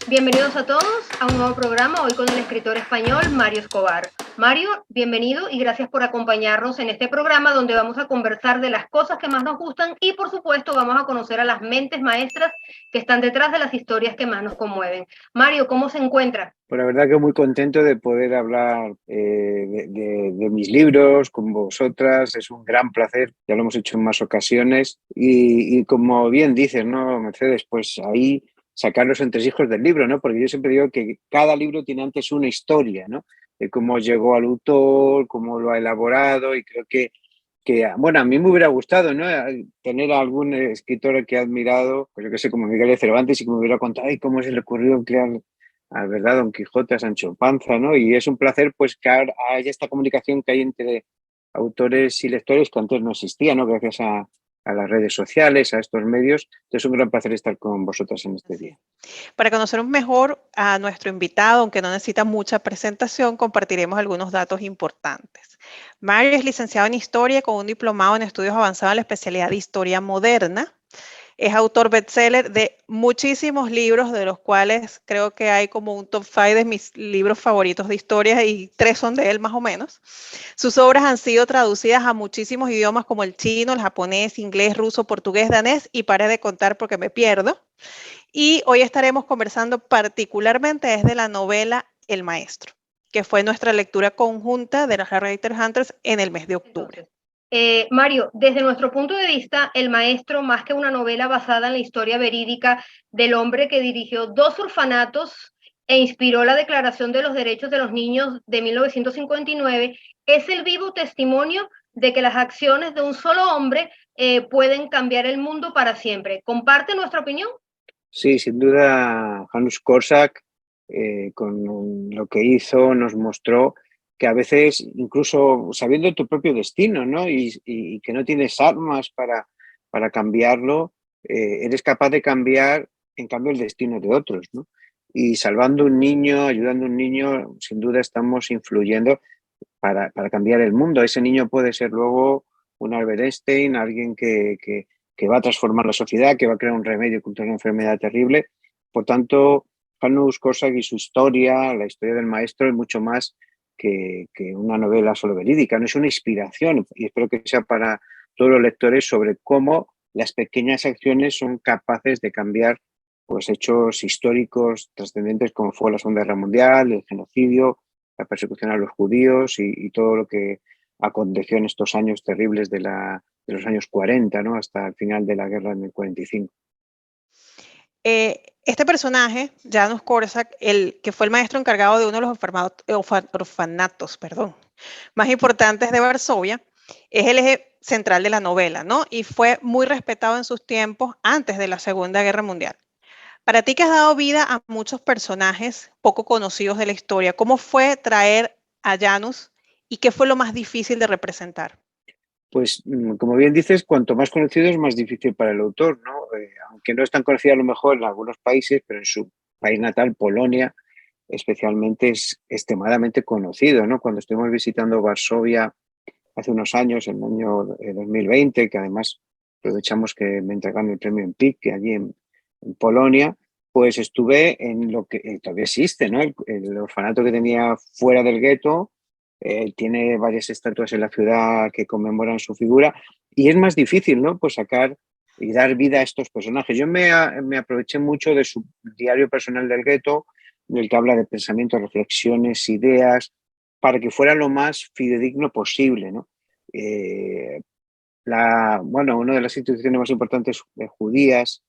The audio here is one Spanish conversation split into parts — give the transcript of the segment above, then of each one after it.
Bienvenidos a todos a un nuevo programa, hoy con el escritor español Mario Escobar. Mario, bienvenido y gracias por acompañarnos en este programa donde vamos a conversar de las cosas que más nos gustan y por supuesto vamos a conocer a las mentes maestras que están detrás de las historias que más nos conmueven. Mario, ¿cómo se encuentra? Pues la verdad que muy contento de poder hablar de mis libros con vosotras. Es un gran placer, ya lo hemos hecho en más ocasiones. Y como bien dices, ¿no, Mercedes? Pues ahí sacar los entresijos del libro, ¿no? Porque yo siempre digo que cada libro tiene antes una historia, ¿no? De cómo llegó al autor, cómo lo ha elaborado, y creo bueno, a mí me hubiera gustado, ¿no? Tener a algún escritor que he admirado, pues yo que sé, como Miguel de Cervantes, y que me hubiera contado, ay, cómo se le ocurrió crear a verdad, Don Quijote, a Sancho Panza, ¿no? Y es un placer pues que ahora haya esta comunicación que hay entre autores y lectores que antes no existía, ¿no? Gracias a las redes sociales, a estos medios. Entonces es un gran placer estar con vosotras en este día. Para conocer mejor a nuestro invitado, aunque no necesita mucha presentación, compartiremos algunos datos importantes. Mario es licenciado en Historia con un diplomado en Estudios Avanzados en la especialidad de Historia Moderna. Es autor bestseller de muchísimos libros, de los cuales creo que hay como un top 5 de mis libros favoritos de historia y 3 son de él más o menos. Sus obras han sido traducidas a muchísimos idiomas como el chino, el japonés, inglés, ruso, portugués, danés y pare de contar porque me pierdo. Y hoy estaremos conversando particularmente desde la novela El Maestro, que fue nuestra lectura conjunta de las Harry Hunters en el mes de octubre. Mario, desde nuestro punto de vista, El Maestro, más que una novela basada en la historia verídica del hombre que dirigió 2 orfanatos e inspiró la Declaración de los Derechos de los Niños de 1959, es el vivo testimonio de que las acciones de un solo hombre pueden cambiar el mundo para siempre. ¿Comparte nuestra opinión? Sí, sin duda, Janusz Korczak, con lo que hizo, nos mostró que a veces, incluso sabiendo tu propio destino, ¿no? Y que no tienes armas para cambiarlo, eres capaz de cambiar, en cambio, el destino de otros, ¿no? Y salvando un niño, ayudando a un niño, sin duda estamos influyendo para cambiar el mundo. Ese niño puede ser luego un Albert Einstein, alguien que va a transformar la sociedad, que va a crear un remedio contra una enfermedad terrible. Por tanto, Janusz Korczak y su historia, la historia del maestro, es mucho más que una novela solo verídica, no es una inspiración, y espero que sea para todos los lectores, sobre cómo las pequeñas acciones son capaces de cambiar pues, hechos históricos trascendentes como fue la Segunda Guerra Mundial, el genocidio, la persecución a los judíos y todo lo que aconteció en estos años terribles de los años 40, ¿no? Hasta el final de la guerra en el 45. Este personaje, Janusz Korczak, el que fue el maestro encargado de uno de los orfanatos, más importantes de Varsovia, es el eje central de la novela, ¿no? Y fue muy respetado en sus tiempos antes de la Segunda Guerra Mundial. Para ti que has dado vida a muchos personajes poco conocidos de la historia, ¿cómo fue traer a Janusz y qué fue lo más difícil de representar? Pues, como bien dices, cuanto más conocido es más difícil para el autor, ¿no? Aunque no es tan conocido a lo mejor en algunos países, pero en su país natal, Polonia, especialmente es extremadamente conocido, ¿no? Cuando estuvimos visitando Varsovia hace unos años, en el año 2020, que además aprovechamos que me entregaron el premio en PIC, que allí en Polonia, pues estuve en lo que todavía existe, ¿no? El orfanato que tenía fuera del gueto, tiene varias estatuas en la ciudad que conmemoran su figura, y es más difícil, ¿no? Pues sacar y dar vida a estos personajes. Yo me aproveché mucho de su diario personal del gueto, en el que habla de pensamientos, reflexiones, ideas, para que fuera lo más fidedigno posible, ¿no? Una de las instituciones más importantes judías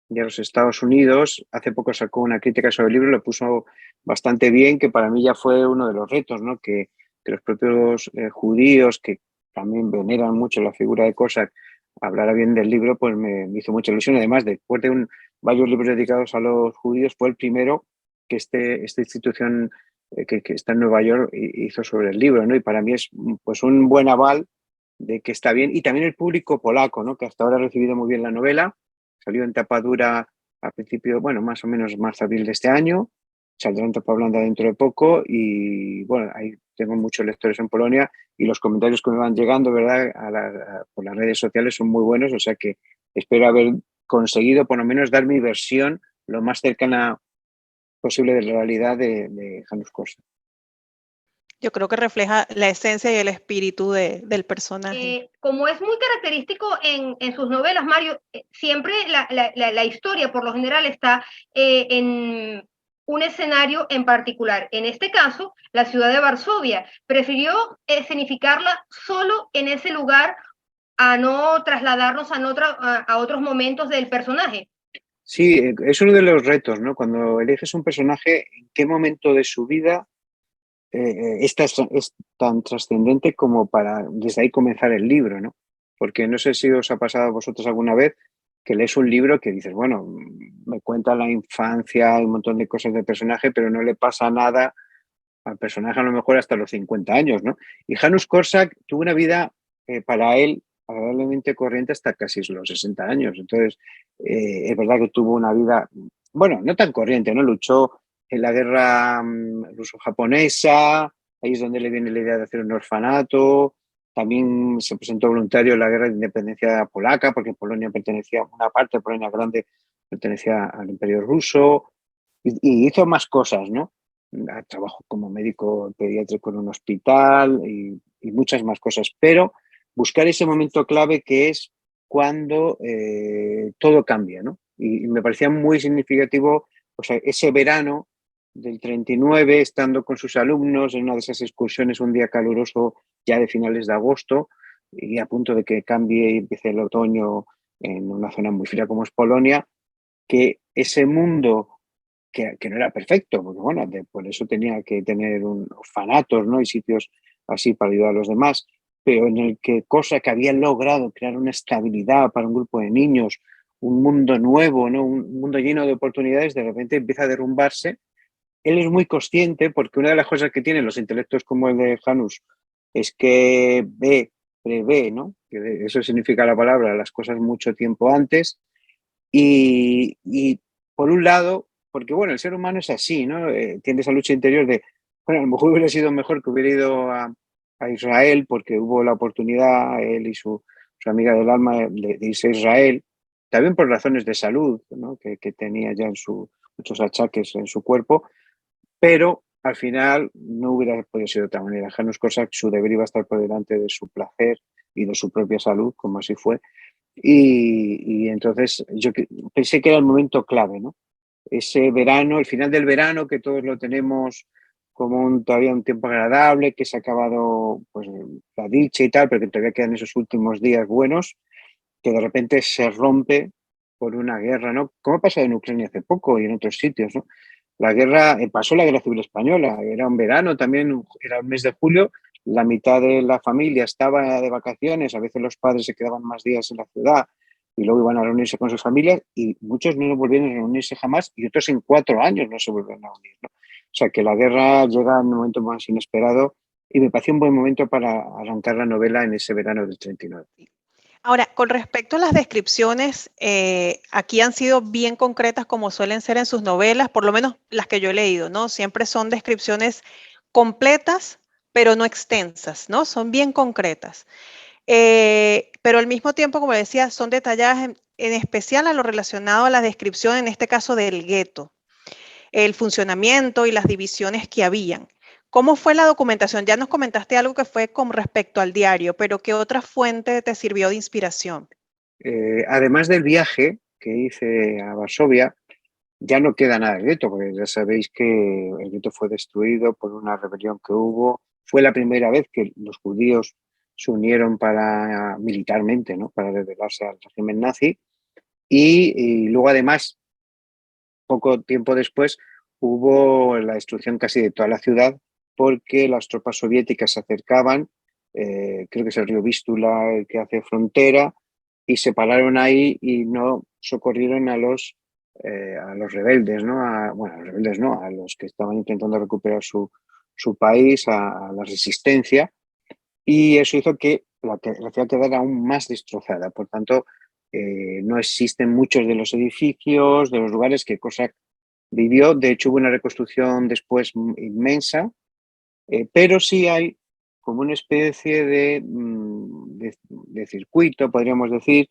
de los Estados Unidos hace poco sacó una crítica sobre el libro, lo puso bastante bien, que para mí ya fue uno de los retos, ¿no? Que los propios judíos, que también veneran mucho la figura de Korczak, hablara bien del libro, pues me hizo mucha ilusión. Además, después de varios libros dedicados a los judíos, fue el primero que esta institución que está en Nueva York hizo sobre el libro, ¿no? Y para mí es pues un buen aval de que está bien. Y también el público polaco, ¿no? Que hasta ahora ha recibido muy bien la novela. Salió en tapa dura a principio, bueno, más o menos marzo-abril de este año. Saldrá en tapa blanda dentro de poco. Y bueno, ahí tengo muchos lectores en Polonia y los comentarios que me van llegando, ¿verdad? Por las redes sociales son muy buenos. O sea que espero haber conseguido por lo menos dar mi versión lo más cercana posible de la realidad de Janusz Korczak. Yo creo que refleja la esencia y el espíritu del personaje. Como es muy característico en sus novelas, Mario, siempre la historia por lo general está en un escenario en particular. En este caso, la ciudad de Varsovia. Prefirió escenificarla solo en ese lugar a no trasladarnos a otros momentos del personaje. Sí, es uno de los retos, ¿no? Cuando eliges un personaje, ¿en qué momento de su vida es tan trascendente como para desde ahí comenzar el libro, ¿no? Porque no sé si os ha pasado a vosotros alguna vez que lees un libro que dices, bueno, me cuenta la infancia, un montón de cosas del personaje, pero no le pasa nada al personaje a lo mejor hasta los 50 años, ¿no? Y Janusz Korczak tuvo una vida para él agradablemente corriente hasta casi los 60 años. Entonces, es verdad que tuvo una vida, bueno, no tan corriente, ¿no? Luchó en la guerra ruso-japonesa, ahí es donde le viene la idea de hacer un orfanato, también se presentó voluntario en la guerra de independencia polaca, porque Polonia pertenecía, una parte de Polonia grande pertenecía al Imperio Ruso, y hizo más cosas, ¿no? Trabajo como médico pediátrico en un hospital y muchas más cosas, pero buscar ese momento clave que es cuando todo cambia, ¿no? Y me parecía muy significativo, o sea, ese verano del 39, estando con sus alumnos en una de esas excursiones un día caluroso ya de finales de agosto y a punto de que cambie y empiece el otoño en una zona muy fría como es Polonia, que ese mundo que no era perfecto, porque bueno, por eso tenía que tener orfanatos, ¿no? Y sitios así para ayudar a los demás, pero en el que cosa que había logrado crear una estabilidad para un grupo de niños, un mundo nuevo, ¿no? Un mundo lleno de oportunidades, de repente empieza a derrumbarse. Él es muy consciente, porque una de las cosas que tienen los intelectos como el de Janusz es que prevé, ¿no? Que eso significa la palabra, las cosas mucho tiempo antes. Y por un lado, porque bueno, el ser humano es así, ¿no? Tiene esa lucha interior de, bueno, a lo mejor hubiera sido mejor que hubiera ido a Israel, porque hubo la oportunidad, él y su amiga del alma, de irse a Israel, también por razones de salud, ¿no? Que tenía ya muchos achaques en su cuerpo, pero al final no hubiera podido ser de otra manera. Janusz Korczak, su deber iba a estar por delante de su placer y de su propia salud, como así fue. Y entonces yo pensé que era el momento clave, ¿no? Ese verano, el final del verano, que todos lo tenemos como todavía un tiempo agradable, que se ha acabado pues, la dicha y tal, pero que todavía quedan esos últimos días buenos, que de repente se rompe por una guerra, ¿no? Como ha pasado en Ucrania hace poco y en otros sitios, ¿no? La guerra, pasó la Guerra Civil Española, era un verano también, era el mes de julio, la mitad de la familia estaba de vacaciones, a veces los padres se quedaban más días en la ciudad y luego iban a reunirse con sus familias y muchos no volvieron a reunirse jamás y otros en 4 años no se vuelven a unir, ¿no? O sea que la guerra llega en un momento más inesperado y me pareció un buen momento para arrancar la novela en ese verano del 39. Ahora, con respecto a las descripciones, aquí han sido bien concretas como suelen ser en sus novelas, por lo menos las que yo he leído, ¿no? Siempre son descripciones completas, pero no extensas, ¿no? Son bien concretas. Pero al mismo tiempo, como decía, son detalladas en especial a lo relacionado a la descripción, en este caso del gueto, el funcionamiento y las divisiones que habían. ¿Cómo fue la documentación? Ya nos comentaste algo que fue con respecto al diario, pero ¿qué otra fuente te sirvió de inspiración? Además del viaje que hice a Varsovia, ya no queda nada del gueto, porque ya sabéis que el gueto fue destruido por una rebelión que hubo. Fue la primera vez que los judíos se unieron militarmente, ¿no? Para rebelarse al régimen nazi. Y luego, además, poco tiempo después, hubo la destrucción casi de toda la ciudad porque las tropas soviéticas se acercaban, creo que es el río Vístula el que hace frontera, y se pararon ahí y no socorrieron a los rebeldes, ¿no? Bueno, a los rebeldes no, a los que estaban intentando recuperar su país, a la resistencia, y eso hizo que la ciudad quedara aún más destrozada. Por tanto, no existen muchos de los edificios, de los lugares que Korczak vivió. De hecho, hubo una reconstrucción después inmensa, pero sí hay como una especie de circuito, podríamos decir,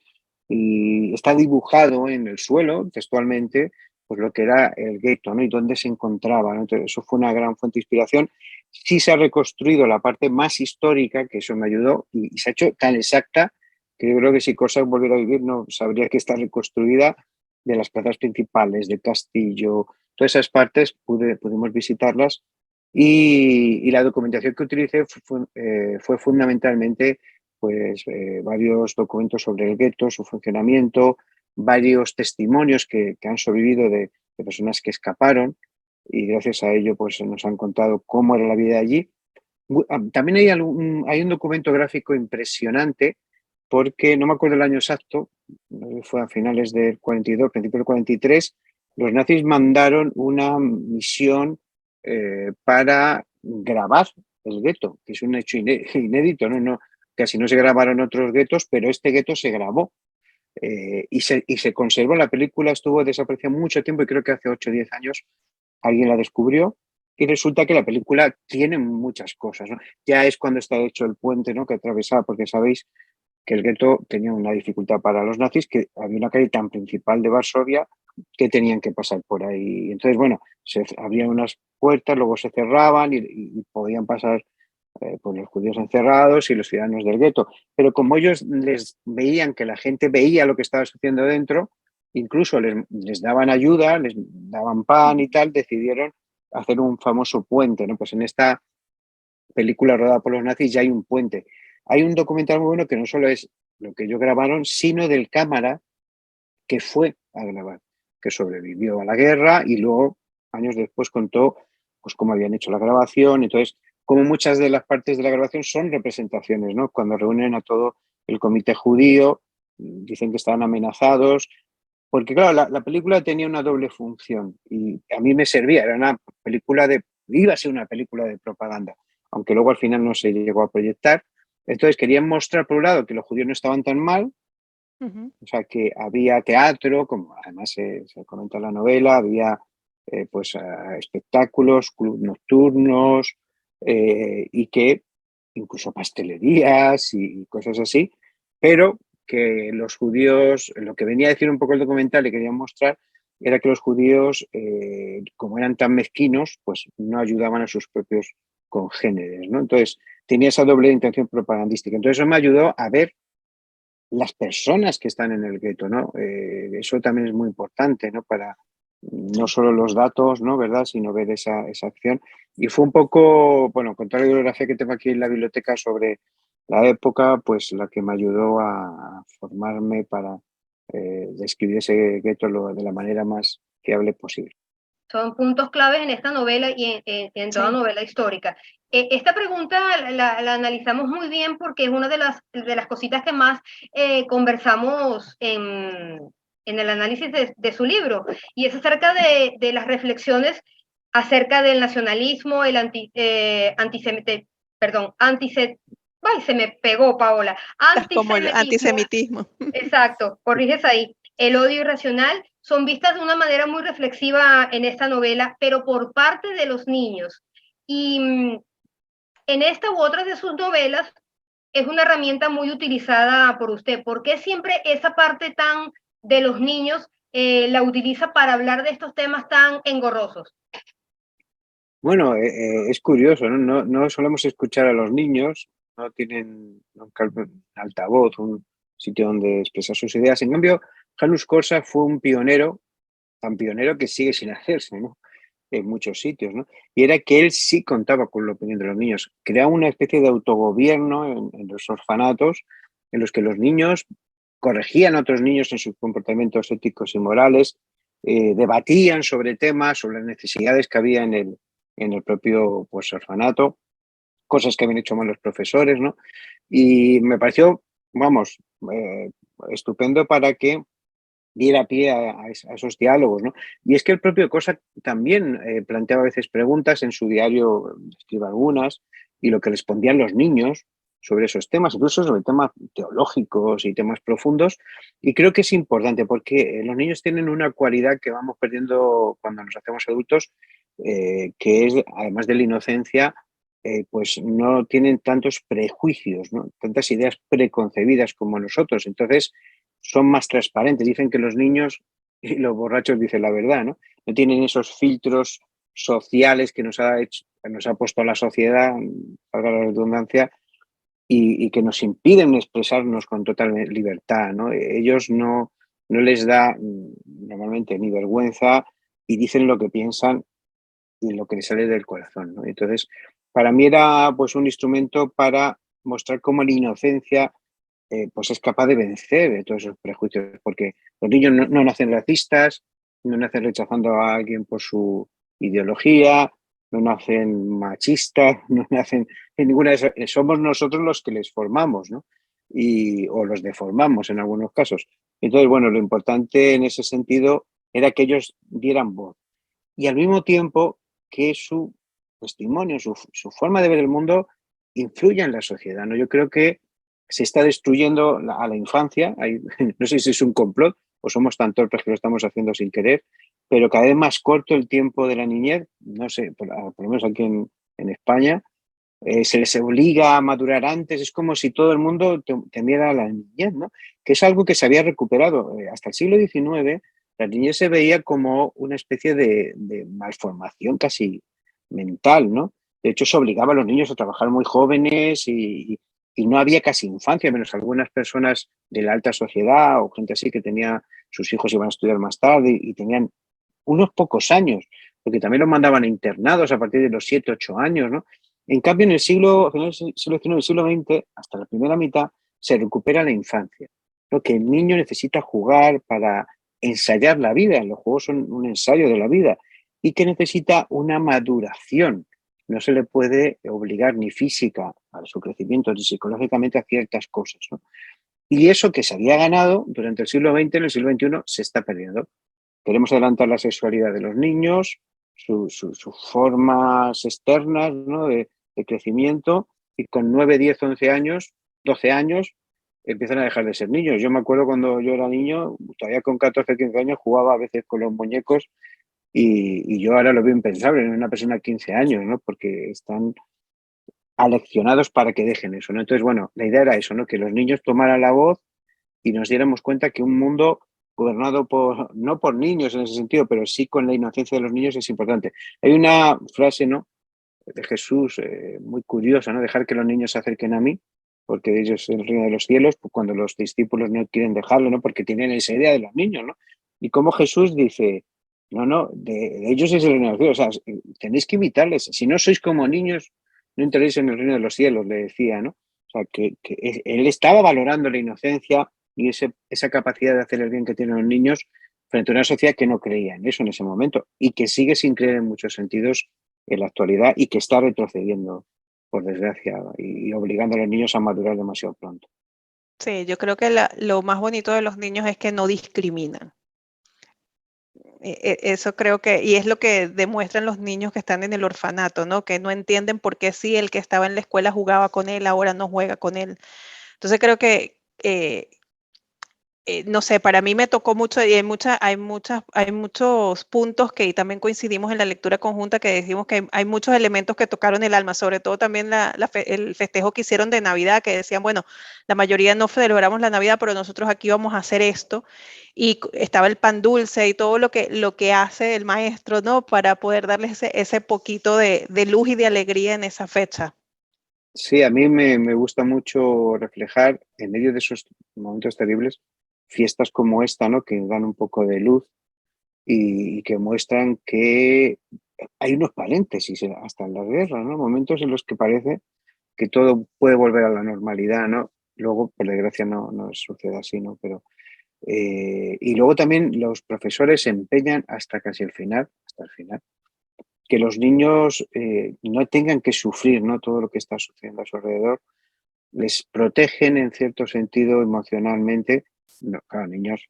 y está dibujado en el suelo, textualmente, pues lo que era el gueto, ¿no? Y dónde se encontraba, ¿no? Entonces, eso fue una gran fuente de inspiración. Sí se ha reconstruido la parte más histórica, que eso me ayudó, y se ha hecho tan exacta que yo creo que si Corsac volviera a vivir no sabría que está reconstruida de las plazas principales, del castillo, todas esas partes pudimos visitarlas y la documentación que utilicé fue fundamentalmente pues, varios documentos sobre el gueto, su funcionamiento, varios testimonios que han sobrevivido de personas que escaparon y gracias a ello pues, nos han contado cómo era la vida allí. También hay un documento gráfico impresionante porque no me acuerdo el año exacto, fue a finales del 42, principios del 43, los nazis mandaron una misión para grabar el gueto, que es un hecho inédito, ¿no? Casi no se grabaron otros guetos, pero este gueto se grabó y se conservó. La película estuvo desaparecida mucho tiempo y creo que hace 8 o 10 años alguien la descubrió y resulta que la película tiene muchas cosas, ¿no? Ya es cuando está hecho el puente, ¿no?, que atravesaba, porque sabéis que el gueto tenía una dificultad para los nazis, que había una calle tan principal de Varsovia que tenían que pasar por ahí. Entonces, bueno, se abrían unas puertas, luego se cerraban y podían pasar pues los judíos encerrados y los ciudadanos del gueto. Pero como ellos les veían que la gente veía lo que estaba sucediendo dentro, incluso les daban ayuda, les daban pan y tal, decidieron hacer un famoso puente, ¿no? Pues en esta película rodada por los nazis ya hay un puente. Hay un documental muy bueno que no solo es lo que ellos grabaron, sino del cámara que fue a grabar, que sobrevivió a la guerra y luego, años después, contó pues cómo habían hecho la grabación. Entonces, como muchas de las partes de la grabación son representaciones, ¿no? Cuando reúnen a todo el comité judío, dicen que estaban amenazados, porque claro, la película tenía una doble función y a mí me servía, era una película iba a ser una película de propaganda, aunque luego al final no se llegó a proyectar. Entonces querían mostrar, por un lado, que los judíos no estaban tan mal, o sea, que había teatro, como además se comenta en la novela, había pues espectáculos, clubes nocturnos y que incluso pastelerías y cosas así, pero que los judíos, lo que venía a decir un poco el documental y querían mostrar, era que los judíos, como eran tan mezquinos, pues no ayudaban a sus propios congéneres, ¿no? Entonces, tenía esa doble intención propagandística. Entonces, eso me ayudó a ver las personas que están en el gueto, ¿no? Eso también es muy importante, ¿no? Para no solo los datos, ¿no? ¿Verdad? Sino ver esa acción. Y fue un poco, bueno, con toda la bibliografía que tengo aquí en la biblioteca sobre la época, pues la que me ayudó a formarme para describir ese gueto de la manera más fiable posible. Son puntos claves en esta novela y en toda novela histórica. Esta pregunta la analizamos muy bien porque es una de las cositas que más conversamos en el análisis de su libro, y es acerca de las reflexiones acerca del nacionalismo, el ay, se me pegó, Paola, Como el antisemitismo. antisemitismo. Exacto, corriges ahí. El odio irracional son vistas de una manera muy reflexiva en esta novela, pero por parte de los niños. Y en esta u otras de sus novelas es una herramienta muy utilizada por usted. ¿Por qué siempre esa parte tan de los niños la utiliza para hablar de estos temas tan engorrosos? Bueno, es curioso, ¿no? No solemos escuchar a los niños, no tienen un altavoz, un sitio donde expresar sus ideas. En cambio, Janusz Korczak fue un pionero, tan pionero que sigue sin hacerse, ¿no? En muchos sitios, ¿no? Y era que él sí contaba con la opinión de los niños. Creaba una especie de autogobierno en los orfanatos en los que los niños corregían a otros niños en sus comportamientos éticos y morales, debatían sobre temas, sobre las necesidades que había en el propio pues, orfanato, cosas que habían hecho mal los profesores, ¿no? Y me pareció, vamos, estupendo para que diera pie a esos diálogos, ¿no? Y es que el propio Korczak también planteaba a veces preguntas en su diario, escribe algunas, y lo que respondían los niños sobre esos temas, incluso sobre temas teológicos y temas profundos, y creo que es importante porque los niños tienen una cualidad que vamos perdiendo cuando nos hacemos adultos, que es, además de la inocencia, pues no tienen tantos prejuicios, ¿no? Tantas ideas preconcebidas como nosotros. Entonces, son más transparentes. Dicen que los niños y los borrachos dicen la verdad, ¿no? No tienen esos filtros sociales que nos ha puesto la sociedad, valga la redundancia, y que nos impiden expresarnos con total libertad, ¿no? Ellos no les da normalmente ni vergüenza y dicen lo que piensan y lo que les sale del corazón, ¿no? Entonces, para mí era pues un instrumento para mostrar cómo la inocencia pues es capaz de vencer todos esos prejuicios, porque los niños no nacen racistas, no nacen rechazando a alguien por su ideología, no nacen machistas, no nacen en ninguna de esas. Somos nosotros los que les formamos, ¿no? O los deformamos en algunos casos. Entonces, bueno, lo importante en ese sentido era que ellos dieran voz y al mismo tiempo que su testimonio, su forma de ver el mundo influya en la sociedad, ¿no? Yo creo que se está destruyendo a la infancia. No sé si es un complot o somos tan torpes que lo estamos haciendo sin querer, pero cada vez más corto el tiempo de la niñez, no sé, por lo menos aquí en España, se les obliga a madurar antes, es como si todo el mundo temiera a la niñez, ¿no? Que es algo que se había recuperado. Hasta el siglo XIX, la niñez se veía como una especie de malformación casi mental, ¿no? De hecho, se obligaba a los niños a trabajar muy jóvenes y no había casi infancia, menos algunas personas de la alta sociedad o gente así que tenía sus hijos iban a estudiar más tarde y tenían unos pocos años, porque también los mandaban a internados a partir de los 7, 8 años, ¿no? En cambio, en el siglo XIX, siglo XX, hasta la primera mitad, se recupera la infancia. Lo que el niño necesita jugar para ensayar la vida, los juegos son un ensayo de la vida, y que necesita una maduración. No se le puede obligar ni física a su crecimiento, ni psicológicamente a ciertas cosas, ¿no? Y eso que se había ganado durante el siglo XX, en el siglo XXI, se está perdiendo. Queremos adelantar la sexualidad de los niños, sus formas externas, ¿no? de crecimiento, y con 9, 10, 11 años, 12 años, empiezan a dejar de ser niños. Yo me acuerdo cuando yo era niño, todavía con 14, 15 años, jugaba a veces con los muñecos y yo ahora lo veo impensable en una persona de 15 años, ¿no? Porque están aleccionados para que dejen eso, ¿no? Entonces, bueno, la idea era eso, ¿no? Que los niños tomaran la voz y nos diéramos cuenta que un mundo gobernado no por niños en ese sentido, pero sí con la inocencia de los niños es importante. Hay una frase, ¿no?, de Jesús muy curiosa, ¿no? Dejar que los niños se acerquen a mí, porque de ellos es el reino de los cielos, pues cuando los discípulos no quieren dejarlo, ¿no? Porque tienen esa idea de los niños, ¿no? Y como Jesús dice, no, de ellos es el reino de los cielos, o sea, tenéis que imitarles. Si no sois como niños, no entréis en el reino de los cielos, le decía, ¿no? O sea, que él estaba valorando la inocencia y esa capacidad de hacer el bien que tienen los niños frente a una sociedad que no creía en eso en ese momento y que sigue sin creer en muchos sentidos en la actualidad y que está retrocediendo, por desgracia, y obligando a los niños a madurar demasiado pronto. Sí, yo creo que lo más bonito de los niños es que no discriminan. Eso creo que, y es lo que demuestran los niños que están en el orfanato, ¿no? Que no entienden por qué sí el que estaba en la escuela jugaba con él, ahora no juega con él. Entonces creo que no sé, para mí me tocó mucho y hay muchos puntos que también coincidimos en la lectura conjunta que decimos que hay muchos elementos que tocaron el alma, sobre todo también el festejo que hicieron de Navidad, que decían, bueno, la mayoría no celebramos la Navidad, pero nosotros aquí vamos a hacer esto. Y estaba el pan dulce y todo lo que hace el maestro, ¿no? Para poder darles ese poquito de luz y de alegría en esa fecha. Sí, a mí me gusta mucho reflejar en medio de esos momentos terribles fiestas como esta, ¿no? Que dan un poco de luz y que muestran que hay unos paréntesis hasta en la guerra, ¿no? Momentos en los que parece que todo puede volver a la normalidad, ¿no? Luego, por desgracia, no sucede así, ¿no? Pero, y luego también los profesores se empeñan hasta casi el final, hasta el final, que los niños no tengan que sufrir, ¿no? Todo lo que está sucediendo a su alrededor, les protegen en cierto sentido emocionalmente. No, claro, niños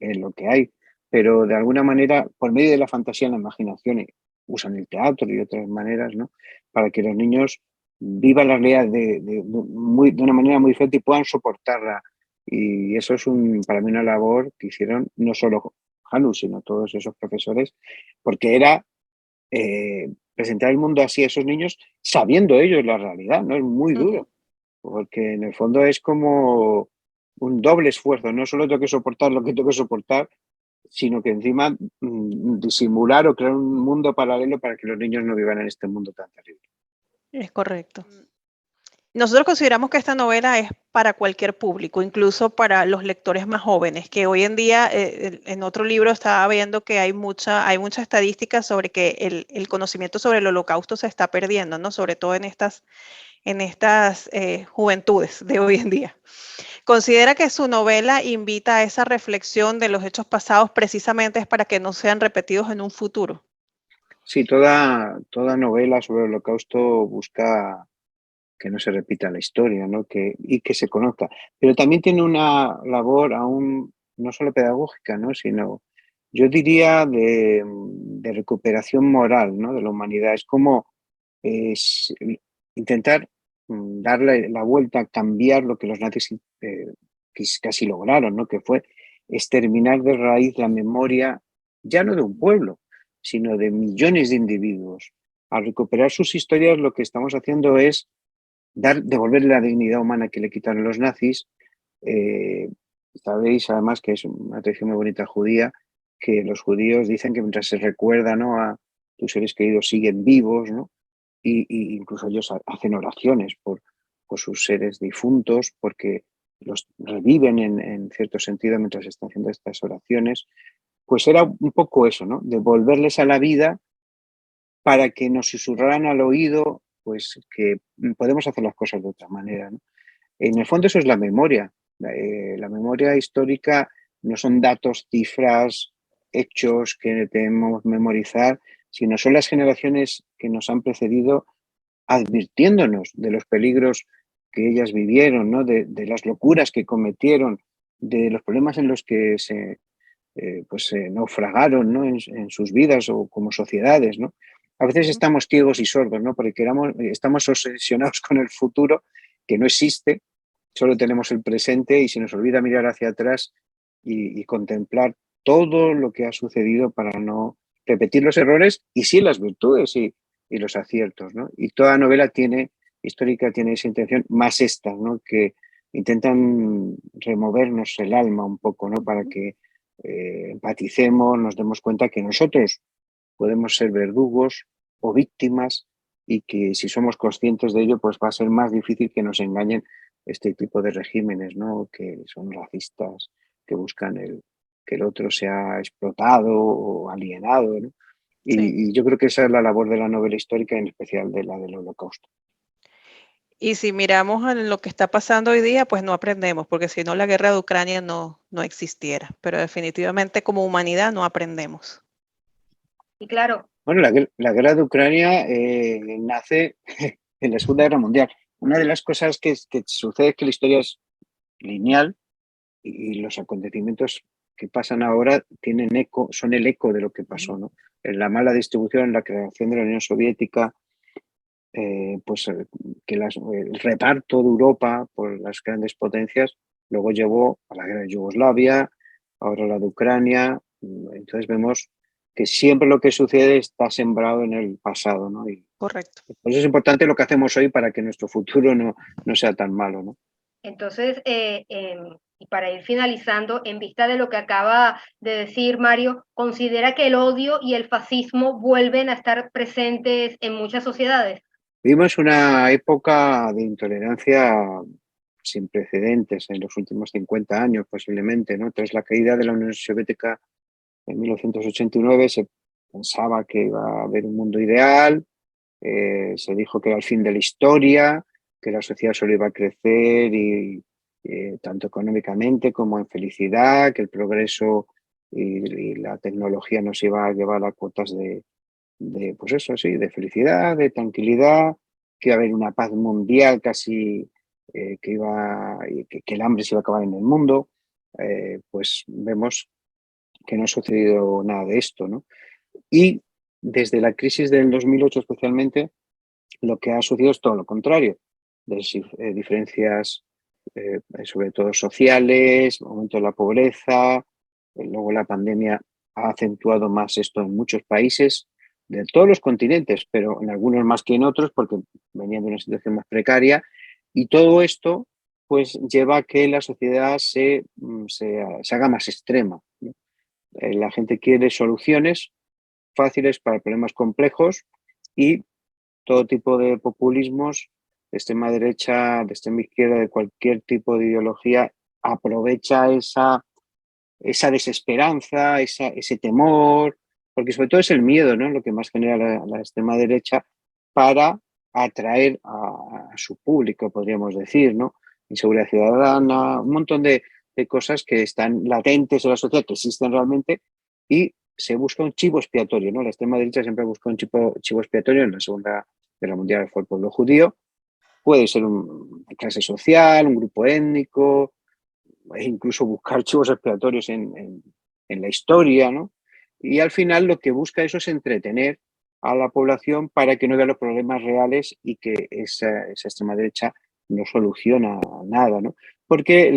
es lo que hay, pero de alguna manera, por medio de la fantasía y la imaginación, usan el teatro y otras maneras, ¿no? Para que los niños vivan la realidad de una manera muy diferente y puedan soportarla. Y eso es para mí una labor que hicieron no solo Hanu, sino todos esos profesores, porque era presentar el mundo así a esos niños sabiendo ellos la realidad, ¿no? Es muy duro, porque en el fondo es como un doble esfuerzo, no solo tengo que soportar lo que tengo que soportar, sino que encima disimular o crear un mundo paralelo para que los niños no vivan en este mundo tan terrible. Es correcto. Nosotros consideramos que esta novela es para cualquier público, incluso para los lectores más jóvenes, que hoy en día, en otro libro estaba viendo que hay mucha estadística sobre que el conocimiento sobre el Holocausto se está perdiendo, ¿no? Sobre todo en estas juventudes de hoy en día. ¿Considera que su novela invita a esa reflexión de los hechos pasados precisamente es para que no sean repetidos en un futuro? Sí, toda novela sobre el Holocausto busca que no se repita la historia, ¿no? Y que se conozca. Pero también tiene una labor aún no solo pedagógica, ¿no? Sino, yo diría, de recuperación moral, ¿no? De la humanidad. Es como intentar darle la vuelta, cambiar lo que los nazis casi lograron, ¿no? Que fue exterminar de raíz la memoria, ya no de un pueblo, sino de millones de individuos. Al recuperar sus historias, lo que estamos haciendo es devolverle la dignidad humana que le quitaron los nazis. Sabéis además que es una tradición muy bonita judía, que los judíos dicen que mientras se recuerda, ¿no?, a tus seres queridos siguen vivos, ¿no? Y incluso ellos hacen oraciones por sus seres difuntos, porque los reviven en cierto sentido mientras están haciendo estas oraciones. Pues era un poco eso, ¿no? Devolverles a la vida para que nos susurraran al oído, pues que podemos hacer las cosas de otra manera, ¿no? En el fondo eso es la memoria. La memoria histórica no son datos, cifras, hechos que debemos memorizar, sino son las generaciones que nos han precedido advirtiéndonos de los peligros que ellas vivieron, ¿no? De las locuras que cometieron, de los problemas en los que se naufragaron, ¿no? En sus vidas o como sociedades, ¿no? A veces estamos ciegos y sordos, ¿no? Porque estamos obsesionados con el futuro, que no existe, solo tenemos el presente y se nos olvida mirar hacia atrás y contemplar todo lo que ha sucedido para no repetir los errores y sí las virtudes y los aciertos, ¿no? Y toda novela histórica tiene esa intención, más esta, ¿no? Que intentan removernos el alma un poco, ¿no? Para que empaticemos, nos demos cuenta que nosotros podemos ser verdugos o víctimas y que si somos conscientes de ello, pues va a ser más difícil que nos engañen este tipo de regímenes, ¿no? Que son racistas, que buscan que el otro sea explotado o alienado, ¿no? Sí. Y yo creo que esa es la labor de la novela histórica, en especial de la del Holocausto. Y si miramos en lo que está pasando hoy día, pues no aprendemos, porque si no la guerra de Ucrania no existiera, pero definitivamente como humanidad no aprendemos. Y claro. Bueno, la guerra de Ucrania nace en la Segunda Guerra Mundial. Una de las cosas que sucede es que la historia es lineal y los acontecimientos que pasan ahora son el eco de lo que pasó, ¿no? En la mala distribución, la creación de la Unión Soviética, que el reparto de Europa por las grandes potencias luego llevó a la guerra de Yugoslavia, ahora la de Ucrania. Entonces vemos que siempre lo que sucede está sembrado en el pasado, ¿no? Y correcto. por eso es importante lo que hacemos hoy para que nuestro futuro no sea tan malo, ¿no? Entonces, y para ir finalizando, en vista de lo que acaba de decir Mario, ¿considera que el odio y el fascismo vuelven a estar presentes en muchas sociedades? Vivimos una época de intolerancia sin precedentes en los últimos 50 años, posiblemente, ¿no? Tras la caída de la Unión Soviética en 1989 se pensaba que iba a haber un mundo ideal, se dijo que era el fin de la historia, que la sociedad solo iba a crecer tanto económicamente como en felicidad, que el progreso y la tecnología nos iba a llevar a cuotas pues eso, sí, de felicidad, de tranquilidad, que iba a haber una paz mundial casi, que el hambre se iba a acabar en el mundo. Pues vemos que no ha sucedido nada de esto, ¿no? Y desde la crisis del 2008 especialmente, lo que ha sucedido es todo lo contrario. Diferencias, sobre todo sociales, aumento de la pobreza, luego la pandemia ha acentuado más esto en muchos países de todos los continentes, pero en algunos más que en otros porque venían de una situación más precaria, y todo esto pues lleva a que la sociedad se haga más extrema, ¿no? La gente quiere soluciones fáciles para problemas complejos y todo tipo de populismos, de extrema derecha, de extrema izquierda, de cualquier tipo de ideología, aprovecha esa desesperanza, ese temor, porque sobre todo es el miedo, ¿no? Lo que más genera la extrema derecha para atraer a su público, podríamos decir, ¿no? Inseguridad ciudadana, un montón de cosas que están latentes en la sociedad, que existen realmente, y se busca un chivo expiatorio, ¿no? La extrema derecha siempre busca un chivo expiatorio. En la Segunda Guerra Mundial fue el pueblo judío, puede ser una clase social, un grupo étnico, e incluso buscar chivos expiatorios en la historia, ¿no? Y al final lo que busca eso es entretener a la población para que no vea los problemas reales y que esa extrema derecha no soluciona nada, ¿no? Porque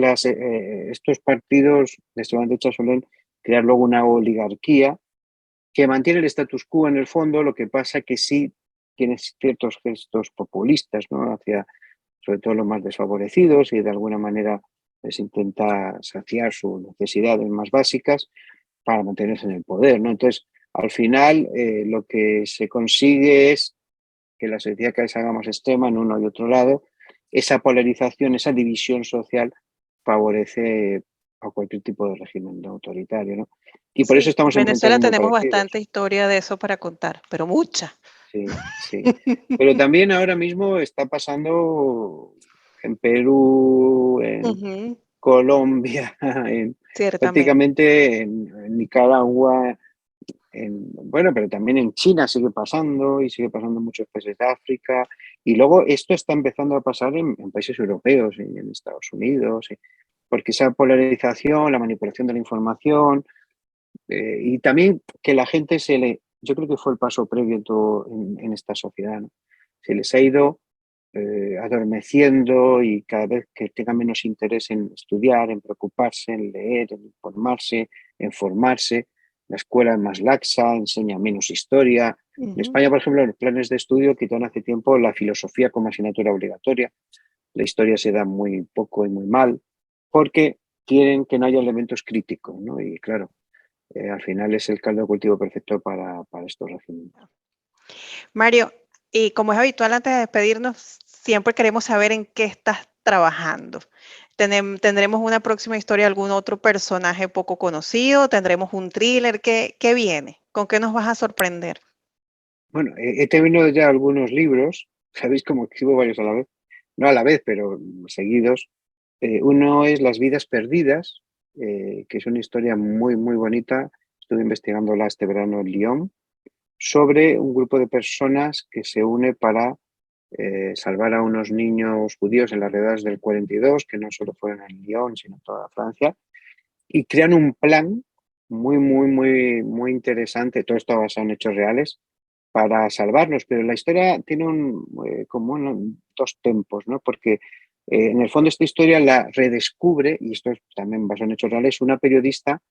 estos partidos de extrema derecha suelen crear luego una oligarquía que mantiene el status quo en el fondo, lo que pasa que sí tiene ciertos gestos populistas, ¿no? Hacia sobre todo los más desfavorecidos, y de alguna manera les intenta saciar sus necesidades más básicas para mantenerse en el poder, ¿no? Entonces, al final, lo que se consigue es que la sociedad cada vez se haga más extrema en uno y otro lado. Esa polarización, esa división social favorece a cualquier tipo de régimen autoritario, ¿no? Y por eso Sí, en estamos en Venezuela entornos muy tenemos parecidos. bastante historia de eso para contar, pero mucha. Sí, sí. Pero también ahora mismo está pasando en Perú, en Ujú, Colombia, ciertamente. prácticamente en Nicaragua, bueno, pero también en China sigue pasando, y sigue pasando en muchos países de África. Y luego esto está empezando a pasar en países europeos y en Estados Unidos, porque esa polarización, la manipulación de la información, y también que la gente yo creo que fue el paso previo en esta sociedad, ¿no? Se les ha ido adormeciendo, y cada vez que tengan menos interés en estudiar, en preocuparse, en leer, en informarse, en formarse. La escuela es más laxa, enseña menos historia. En Ujú. España, por ejemplo, en los planes de estudio quitaron hace tiempo la filosofía como asignatura obligatoria. La historia se da muy poco y muy mal, porque quieren que no haya elementos críticos, ¿no? Y claro, al final es el caldo de cultivo perfecto para estos regímenes. Mario, y como es habitual antes de despedirnos, siempre queremos saber en qué estás trabajando. ¿Tendremos una próxima historia de algún otro personaje poco conocido? ¿Tendremos un thriller? ¿Qué viene? ¿Con qué nos vas a sorprender? Bueno, he terminado ya algunos libros, sabéis, como escribo varios a la vez, no a la vez, pero seguidos. Uno es Las vidas perdidas, que es una historia muy, muy bonita. Estuve investigándola este verano en Lyon, sobre un grupo de personas que se une para salvar a unos niños judíos en las redadas del 42, que no solo fueron en Lyon, sino en toda Francia, y crean un plan muy, muy, muy, muy interesante. Todo esto basado en hechos reales, para salvarnos, pero la historia tiene dos tempos, ¿no? Porque en el fondo esta historia la redescubre, y esto es también basado en hechos reales, una periodista,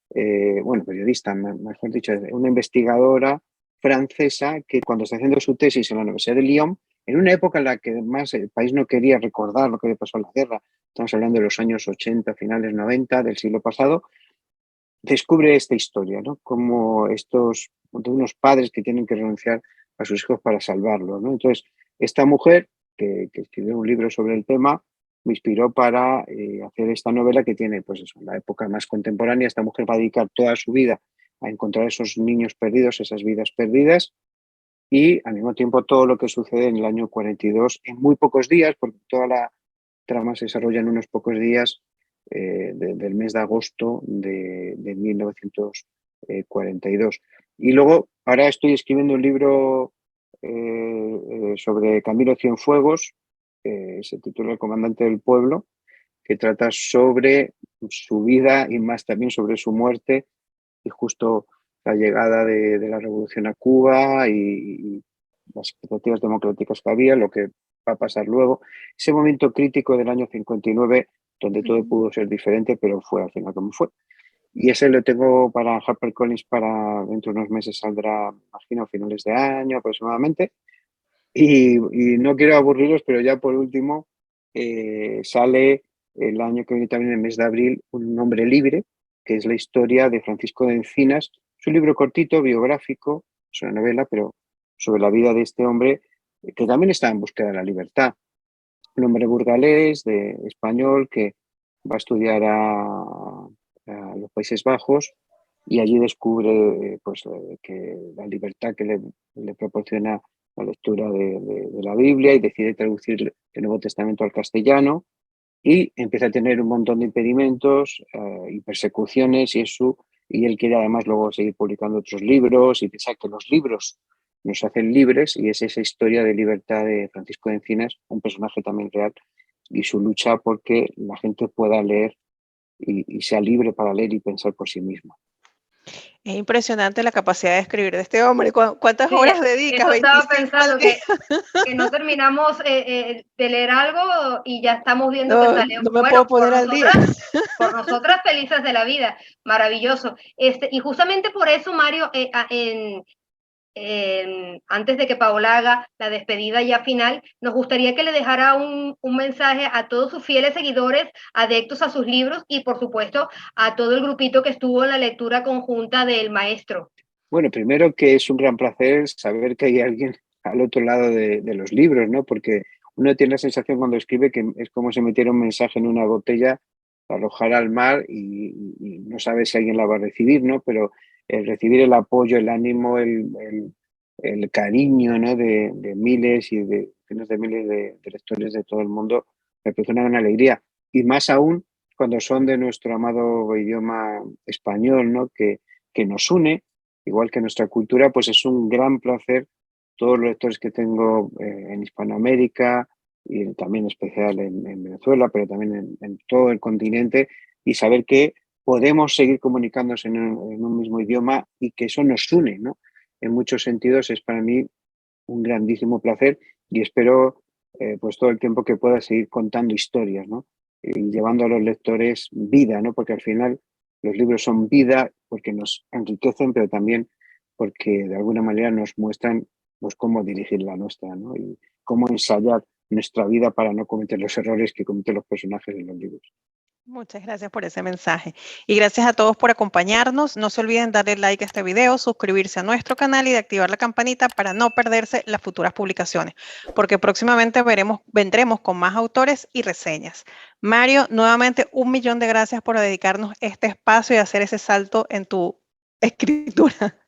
periodista, mejor dicho, una investigadora francesa, que cuando está haciendo su tesis en la Universidad de Lyon, en una época en la que además el país no quería recordar lo que había pasado en la guerra, estamos hablando de los años 80, finales 90 del siglo pasado, descubre esta historia, ¿no? Como de unos padres que tienen que renunciar a sus hijos para salvarlos, ¿no? Entonces, esta mujer, que escribió un libro sobre el tema, me inspiró para hacer esta novela, que tiene, pues eso, la época más contemporánea. Esta mujer va a dedicar toda su vida a encontrar esos niños perdidos, esas vidas perdidas, y al mismo tiempo todo lo que sucede en el año 42 en muy pocos días, porque toda la trama se desarrolla en unos pocos días, del mes de agosto de 1942. Y luego, ahora estoy escribiendo un libro sobre Camilo Cienfuegos, se titula El comandante del pueblo, que trata sobre su vida y más también sobre su muerte, y justo la llegada de la revolución a Cuba, y las expectativas democráticas que había, lo que va a pasar luego. Ese momento crítico del año 59, donde todo Ujú. pudo ser diferente, pero fue al final como fue. Y ese lo tengo para HarperCollins, para dentro de unos meses saldrá, imagino, a finales de año aproximadamente. Y no quiero aburriros, pero ya por último, sale el año que viene, también en el mes de abril, Un hombre libre, que es la historia de Francisco de Encinas. Es un libro cortito, biográfico, es una novela, pero sobre la vida de este hombre que también está en búsqueda de la libertad. Un hombre burgalés, español, que va a estudiar a los Países Bajos y allí descubre que la libertad que le proporciona la lectura de la Biblia, y decide traducir el Nuevo Testamento al castellano, y empieza a tener un montón de impedimentos y persecuciones, y él quiere además luego seguir publicando otros libros y piensa que los libros nos hacen libres, y es esa historia de libertad de Francisco de Encinas, un personaje también real, y su lucha porque la gente pueda leer y sea libre para leer y pensar por sí misma. Es impresionante la capacidad de escribir de este hombre. ¿Cuántas Sí, horas dedicas? eso estaba 25 al pensando, día. que no terminamos de leer algo y ya estamos viendo que No, salió. no me Bueno, puedo poner al día. por nosotras felices de la vida, maravilloso. Y justamente por eso, Mario, antes de que Paola haga la despedida ya final, nos gustaría que le dejara un mensaje a todos sus fieles seguidores, adeptos a sus libros, y por supuesto a todo el grupito que estuvo en la lectura conjunta del maestro. Bueno, primero que es un gran placer saber que hay alguien al otro lado de los libros, ¿no? Porque uno tiene la sensación cuando escribe que es como si metiera un mensaje en una botella, lo arrojara al mar y no sabe si alguien la va a recibir, ¿no? Pero el recibir el apoyo, el ánimo, el cariño, ¿no? de miles y de cientos de miles de lectores de todo el mundo, me produce una gran alegría. Y más aún cuando son de nuestro amado idioma español, ¿no? Que nos une, igual que nuestra cultura, pues es un gran placer. Todos los lectores que tengo en Hispanoamérica, y también en especial en Venezuela, pero también en todo el continente, y saber que podemos seguir comunicándonos en un mismo idioma y que eso nos une, ¿no? En muchos sentidos es para mí un grandísimo placer, y espero pues todo el tiempo que pueda seguir contando historias, ¿no? Y llevando a los lectores vida, ¿no? Porque al final los libros son vida porque nos enriquecen, pero también porque de alguna manera nos muestran pues cómo dirigir la nuestra, ¿no? Y cómo ensayar nuestra vida para no cometer los errores que cometen los personajes en los libros. Muchas gracias por ese mensaje. Y gracias a todos por acompañarnos. No se olviden darle like a este video, suscribirse a nuestro canal y de activar la campanita para no perderse las futuras publicaciones, porque próximamente vendremos con más autores y reseñas. Mario, nuevamente 1.000.000 de gracias por dedicarnos este espacio y hacer ese salto en tu escritura.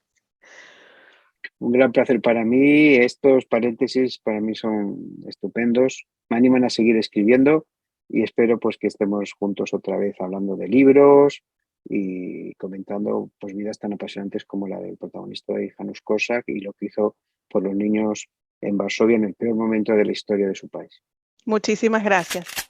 Un gran placer para mí. Estos paréntesis para mí son estupendos. Me animan a seguir escribiendo y espero pues que estemos juntos otra vez hablando de libros y comentando pues vidas tan apasionantes como la del protagonista de Janusz Korczak y lo que hizo por los niños en Varsovia en el peor momento de la historia de su país. Muchísimas gracias.